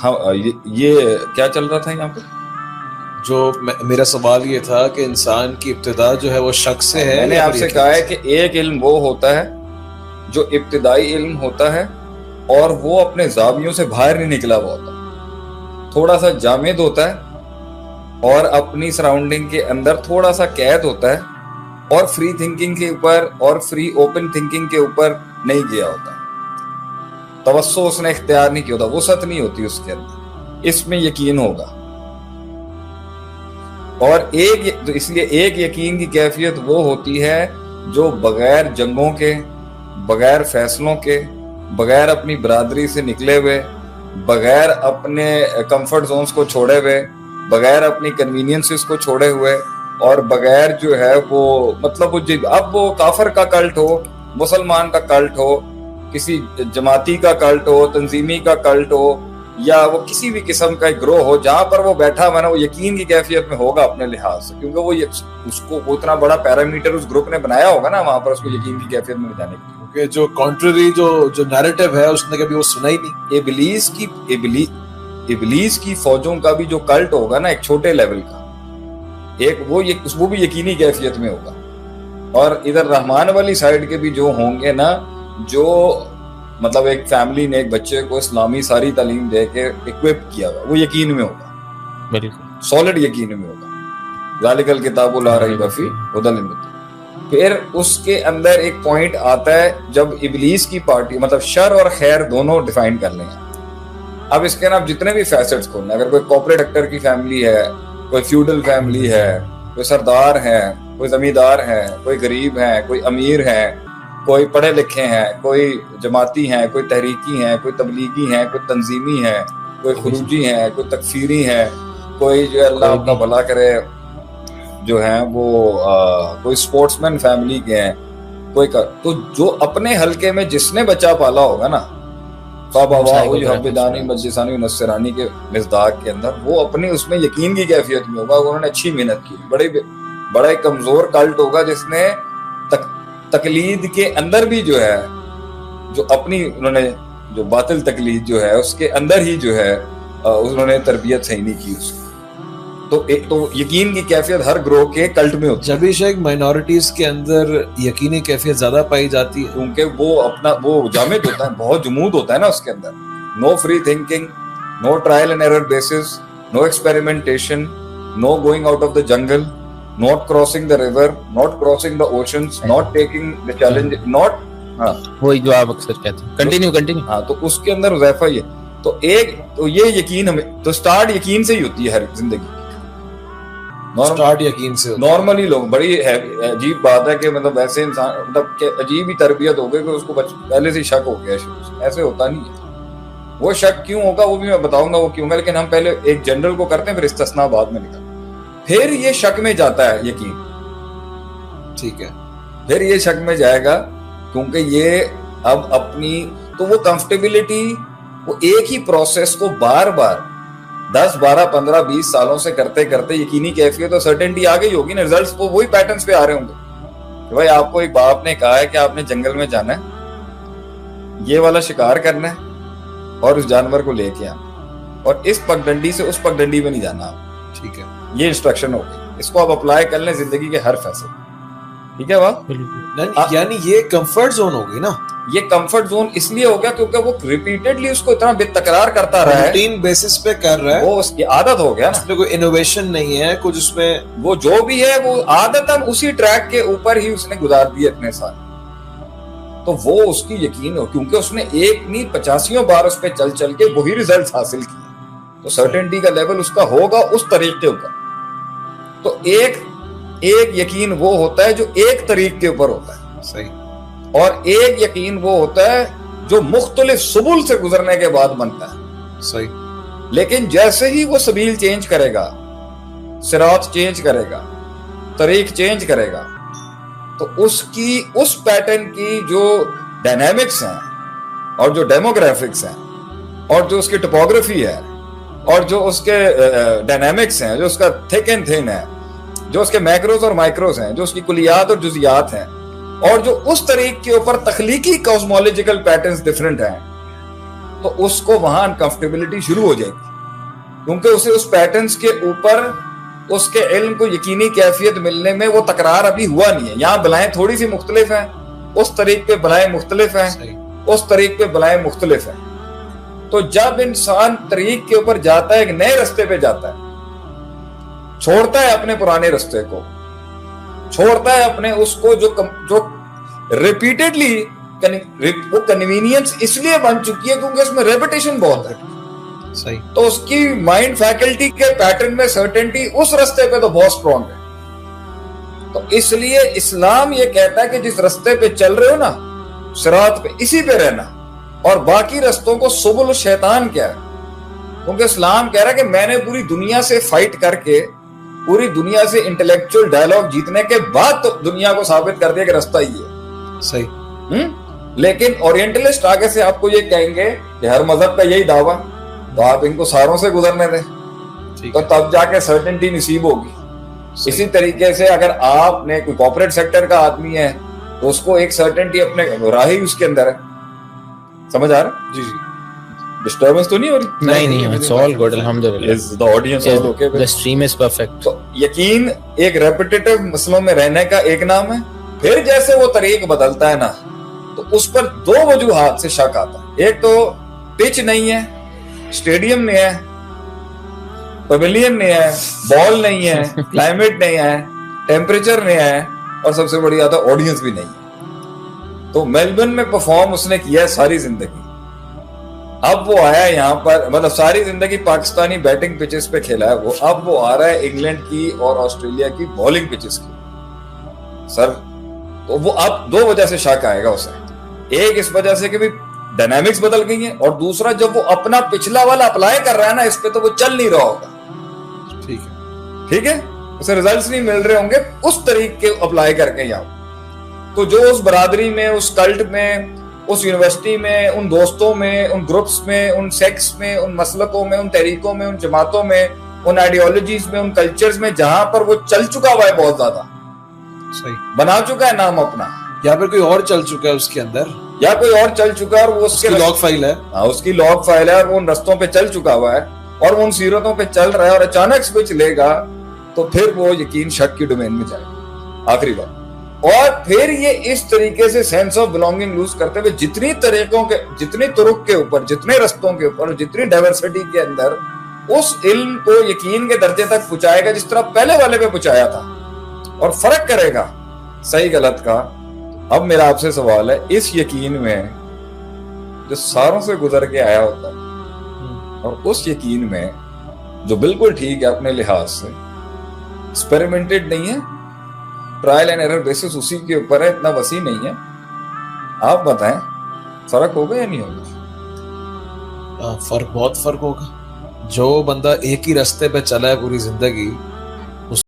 ہاں یہ کیا چل رہا تھا یہاں پہ؟ جو میرا سوال یہ تھا کہ انسان کی ابتدا جو ہے وہ شک سے ہے. میں نے آپ سے کہا ہے کہ ایک علم وہ ہوتا ہے جو ابتدائی علم ہوتا ہے اور وہ اپنے زاویوں سے باہر نہیں نکلا ہوا ہوتا، تھوڑا سا جامد ہوتا ہے اور اپنی سراؤنڈنگ کے اندر تھوڑا سا قید ہوتا ہے اور فری تھنکنگ کے اوپر اور فری اوپن تھنکنگ کے اوپر نہیں گیا ہوتا، توسع اس نے اختیار نہیں کیا ہوتا، وسعت نہیں ہوتی اس کے اندر. اس میں یقین ہوگا. اور اس لیے ایک یقین کی کیفیت وہ ہوتی ہے جو بغیر جنگوں کے، بغیر فیصلوں کے، بغیر اپنی برادری سے نکلے ہوئے، بغیر اپنے کمفرٹ زونز کو چھوڑے ہوئے، بغیر اپنی کنوینئنسز کو چھوڑے ہوئے، اور بغیر جو ہے وہ مطلب اب وہ کافر کا کلٹ ہو، مسلمان کا کلٹ ہو، کسی جماعتی کا کلٹ ہو، تنظیمی کا کلٹ ہو، یا وہ کسی بھی قسم کا ایک گروہ ہو، جہاں پر وہ بیٹھا ہوا نا وہ یقین کی کیفیت میں ہوگا اپنے لحاظ سے، کیونکہ وہ اس کو اتنا بڑا پیرامیٹر اس گروپ نے بنایا ہوگا نا وہاں پر اس کو یقین کی کیفیت میں جانے کے لیے. کہ جو کانٹرری جو نیریٹو ہے اس نے کبھی وہ سنا ہی نہیں. ابلیس کی فوجوں کا بھی جو کلٹ ہوگا نا ایک چھوٹے لیول کا، ایک وہ بھی یقینی کیفیت میں ہوگا. اور ادھر رحمان والی سائیڈ کے بھی جو ہوں گے نا، جو مطلب ایک فیملی نے ایک بچے کو اسلامی ساری تعلیم دے کے اکوپ کیا ہوا، وہ یقین میں ہوگا، بالکل سالڈ یقین میں ہوگا. ذالک الکتاب لا ریب فیہ ھدی للمتقین. پھر اس کے اندر ایک پوائنٹ آتا ہے جب ابلیس کی پارٹی مطلب شر اور خیر دونوں ڈیفائن کر لیں. اب اس کے اندر جتنے بھی فیسٹس کھولنے، اگر کوئی کارپوریٹ ایکٹر کی فیملی ہے، کوئی فیوڈل فیملی ہے، کوئی سردار ہے، کوئی زمیندار ہے، کوئی غریب ہے، کوئی امیر ہے، کوئی پڑھے لکھے ہیں، کوئی جماعتی ہیں، کوئی تحریکی ہیں، کوئی تبلیغی ہیں، کوئی تنظیمی ہیں، کوئی خروجی ہیں، کوئی تکفیری ہیں، کوئی جو اللہ آپ کا بھلا کرے جو ہیں وہ کوئی سپورٹس مین فیملی کے ہیں، کوئی تو جو اپنے حلقے میں جس نے بچہ پالا ہوگا نا حبدانی مجلسانی نصرانی کے مصداق کے اندر، وہ اپنی اس میں یقین کی کیفیت میں ہوگا، انہوں نے اچھی محنت کی. بڑا ایک کمزور کلٹ ہوگا جس نے تقلید کے اندر بھی جو ہے جو اپنی انہوں نے جو باطل تقلید جو ہے اس کے اندر ہی جو ہے انہوں نے تربیت صحیح نہیں کی اس کی. تو یقین کی کیفیت ہر گروہ کے کلٹ میں ہوتی ہے. جبھی شیخ مائنورٹیز کے اندر یقینی کیفیت زیادہ پائی جاتی ہے کیونکہ وہ جامد ہوتا ہے، بہت جمود ہوتا ہے نا اس کے اندر. No free thinking, no trial and error basis, no experimentation, no going out of the jungle, not crossing the river, not crossing the oceans, not taking the challenge, not وہی جو آپ اکثر کہتے ہیں کنٹینیو. ہاں تو اس کے اندر حذیفہ یہ تو یہ یقین ہمیں تو سٹارٹ یقین سے ہی ہوتی ہے ہر زندگی کی. سٹارٹ یقین سے نارملی لوگ بڑی عجیب بات ہے کہ مطلب ایسے انسان مطلب کہ عجیب ہی تربیت ہو گئی کہ اس کو پہلے سے شک ہو گیا شروع سے. ایسے ہوتا نہیں ہے. وہ شک کیوں ہوگا وہ بھی میں بتاؤں گا وہ کیوں گا، لیکن ہم پہلے ایک جنرل کو کرتے ہیں پھر استثناء بعد میں نکالتے ہیں. پھر یہ شک میں جاتا ہے یقین، ٹھیک ہے، پھر یہ شک میں جائے گا کیونکہ یہ اب اپنی تو وہ کمفرٹیبلٹی وہ ایک ہی پروسیس کو بار بار 10 12 15 20 سالوں سے کرتے کرتے یقینی کیفیت اور سرٹنٹی آ گئی ہوگی نا. ریزلٹس وہی پیٹرنس پہ آ رہے ہوں گے کہ بھائی آپ کو ایک باپ نے کہا ہے کہ آپ نے جنگل میں جانا ہے، یہ والا شکار کرنا ہے اور اس جانور کو لے کے آنا، اور اس پگڈنڈی سے اس پگڈنڈی میں نہیں جانا آپ. ٹھیک ہے، یہ انسٹرکشن ہو گئی. اس کو آپ اپلائی کر لیں زندگی کے ہر فیصلے. ٹھیک ہے بات، یعنی یہ کمفرٹ زون ہوگی نا. یہ کمفرٹ زون اس لیے ہو گیا کیونکہ وہ ریپیٹڈلی اس کو اتنا بے تکرار کرتا رہا ہے، روٹین بیسس پہ کر رہا ہے، وہ اس کی عادت ہو گیا نا. اس میں کوئی انوویشن نہیں ہے کچھ، اس میں وہ جو بھی ہے وہ عادتاً اسی ٹریک کے اوپر ہی اس نے گزار دیے اتنے سال. تو وہ اس کی یقین ہو کیونکہ اس نے ایک نہیں 85 بار اس پہ چل چل کے وہی ریزلٹس حاصل کیے، تو سرٹنٹی کا لیول اس کا ہوگا اس طریقے اوپر. تو ایک یقین وہ ہوتا ہے جو ایک طریق کے اوپر ہوتا ہے، صحیح، اور ایک یقین وہ ہوتا ہے جو مختلف سبل سے گزرنے کے بعد بنتا ہے، صحیح. لیکن جیسے ہی وہ سبیل چینج کرے گا، صراط چینج کرے گا، طریق چینج کرے گا، تو اس پیٹرن کی جو ڈائنامکس ہیں اور جو ڈیموگرافکس ہیں اور جو اس کی ٹپوگرافی ہے اور جو اس کے ڈائنامکس ہیں، جو اس کا تھک اینڈ تھن ہے، جو اس کے میکروز اور مائکروز ہیں، جو اس کی کلیات اور جزیات ہیں، اور جو اس طریق کے اوپر تخلیقی کاسمولوجیکل پیٹرنز ڈیفرنٹ ہیں، تو اس کو وہاں انکمفرٹیبلٹی شروع ہو جائے گی، کیونکہ اسے اس پیٹرنز کے اوپر اس کے علم کو یقینی کیفیت ملنے میں وہ تکرار ابھی ہوا نہیں ہے. یہاں بلائیں تھوڑی سی مختلف ہیں، اس طریق پہ بلائیں مختلف ہیں، اس طریق پہ بلائیں مختلف ہیں. تو جب انسان طریق کے اوپر جاتا ہے، ایک نئے رستے پہ جاتا ہے، چھوڑتا ہے اپنے پرانے رستے کو، چھوڑتا ہے اپنے اس کو جو ریپیٹڈلی وہ کنوینئنس اس لیے بن چکی ہے کیونکہ اس میں ریپیٹیشن بہت ہے. صحیح. تو اس کی مائنڈ فیکلٹی کے پیٹرن میں سرٹنٹی اس رستے پہ تو بہت سٹرونگ ہے. تو اس لیے اسلام یہ کہتا ہے کہ جس رستے پہ چل رہے ہو نا، صراط پہ، اسی پہ رہنا، اور باقی رستوں کو سبل الشیطان کیا ہے. کیونکہ اسلام کہہ رہا ہے کہ میں نے پوری دنیا سے فائٹ کر کے، پوری دنیا سے انٹلیکچوئل ڈائلاگ جیتنے کے بعد تو دنیا کو ثابت کر دیا کہ رستہ ہی ہے. صحیح. لیکن اورینٹلسٹ آگے سے آپ کو یہ کہیں گے کہ ہر مذہب کا یہی دعویٰ، تو آپ ان کو ساروں سے گزرنے دیں تو تب جا کے سرٹنٹی نصیب ہوگی. اسی طریقے سے اگر آپ نے کوئی کارپوریٹ سیکٹر کا آدمی ہے تو اس کو ایک سرٹنٹی اپنے راہ ہی اس کے اندر ہے. سمجھ آ رہا؟ جی جی. ڈسٹربنس تو نہیں ہو رہی؟ نہیں، it's all good, alhamdulillah. Is the audience all okay? The stream is perfect. تو یقین ایک ریپیٹیٹو مسئلوں میں رہنے کا ایک نام ہے. پھر جیسے وہ طریق بدلتا ہے نا، تو اس پر دو وجوہات سے شک آتا ہے. ایک تو پچ نہیں ہے، اسٹیڈیم نہیں ہے، پویلین نہیں ہے، بال نہیں ہے، کلائمیٹ نہیں ہے، ٹیمپریچر نہیں ہے، اور سب سے بڑی بات ہے آڈینس بھی نہیں ہے. تو میلبرن میں پرفارم اس نے کیا ہے ساری زندگی. اب وہ آیا یہاں پر، مطلب ساری زندگی پاکستانی بیٹنگ پچز پہ کھیلا ہے وہ. اب وہ آ رہا ہے انگلینڈ کی اور آسٹریلیا کی بالنگ پچز کی. سر تو وہ اب دو وجہ سے شک آئے گا اسے. ایک اس وجہ سے کہ بھی ڈائنامکس بدل گئی ہیں، اور دوسرا جب وہ اپنا پچھلا والا اپلائی کر رہا ہے نا اس پہ، تو وہ چل نہیں رہا ہوگا. ٹھیک ہے، اسے ریزلٹس نہیں مل رہے ہوں گے اس طریقے اپلائی کر کے یہاں. تو جو اس برادری میں، اس کلٹ میں، اس یونیورسٹی میں، ان دوستوں میں، ان گروپس میں، ان سیکس میں، ان مسلکوں میں، ان تحریکوں میں، ان جماعتوں میں، ان آئیڈیالوجیز میں، ان کلچرز میں جہاں پر وہ چل چکا ہوا ہے، بہت زیادہ صحیح بنا چکا ہے نام اپنا، یا پھر کوئی اور چل چکا ہے اس کے اندر، یا کوئی اور چل چکا ہے اور وہ اس کی لاگ فائل ہے. ہاں، اس کی لاگ فائل ہے اور وہ ان رستوں پہ چل چکا ہوا ہے اور وہ ان سیرتوں پہ چل رہا ہے، اور اچانک سوئچ لے گا تو پھر وہ یقین شک کی ڈومین میں جائے گا. آخری بات. اور پھر یہ اس طریقے سے سینس آف بلونگنگ لوز کرتے ہوئے جتنی طریقوں کے، جتنی طرق کے اوپر، جتنے رستوں کے اوپر، جتنی ڈائیورسٹی کے اندر اس علم کو یقین کے درجے تک پہنچائے گا جس طرح پہلے والے پہ پہنچایا تھا، اور فرق کرے گا صحیح غلط کا. اب میرا آپ سے سوال ہے، اس یقین میں جو ساروں سے گزر کے آیا ہوتا ہے اور اس یقین میں جو بالکل ٹھیک ہے اپنے لحاظ سے، ایکسپیریمنٹڈ نہیں ہے، ٹرائل اینڈ ایرر بیسس اسی کے اوپر ہے، اتنا وسیع نہیں ہے، آپ بتائیں فرق ہوگا یا نہیں ہوگا؟ فرق، بہت فرق ہوگا. جو بندہ ایک ہی رستے پہ چلا ہے پوری زندگی،